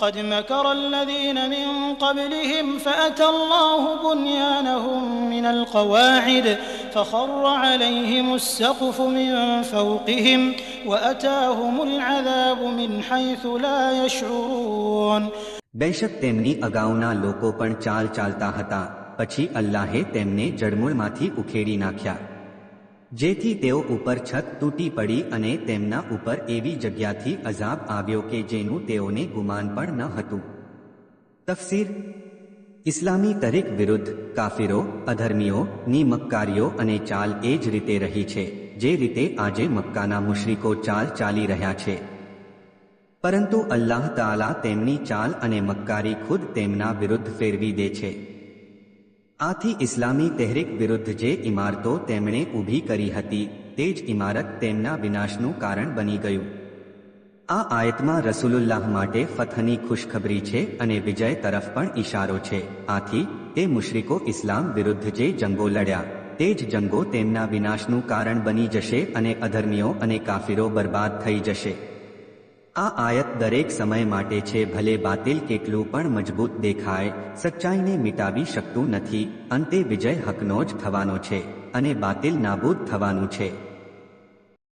قد مكر الذين من قبلهم فأتى الله بنيانهم من القواعد فخر عليهم السقف من فوقهم وأتاهم العذاب من حيث لا يشعرون. બેશક તેમની અગાઉના લોકો પણ ચાલ ચાલતા હતા, પછી અલ્લાહે તેમને જળમૂળમાંથી ઉખેડી નાખ્યા, જેથી તેઓ ઉપર છત તૂટી પડી અને તેમના ઉપર એવી જગ્યાથી અઝાબ આવ્યો કે જેનું તેઓને ગુમાન પણ ન હતું. તફસીર: ઇસ્લામી તરીક વિરુદ્ધ કાફિરો, અધર્મીઓ ની મક્કારીઓ અને ચાલ એ જ રીતે રહી છે જે રીતે આજે મક્કાના મુશ્રિકો ચાલ ચાલી રહ્યા છે, પરંતુ અલ્લાહ તાલા તેમની ચાલ અને મક્કારી ખુદ તેમના વિરુદ્ધ ફેરવી દે છે. આથી ઇસ્લામી તહેરીક વિરુદ્ધ જે ઇમારતો તેમણે ઊભી કરી હતી તે જ ઇમારત તેમના વિનાશનું કારણ બની ગયું. આ આયતમાં રસૂલુલ્લાહ માટે ફતહની ખુશખબરી છે અને વિજય તરફ પણ ઇશારો છે. આથી તે મુશ્રિકો ઇસ્લામ વિરુદ્ધ જે જંગો લડ્યા તે જ જંગો તેમના વિનાશનું કારણ બની જશે અને અધર્મીઓ અને કાફિરો બરબાદ થઈ જશે. આ આયત દરેક સમય માટે છે. ભલે બાતિલ કેટલું પણ મજબૂત દેખાય, સચ્ચાઈને મિટાવી શકતું નથી. અંતે વિજય હકનો જ થવાનો છે અને બાતિલ નાબૂદ થવાનું છે.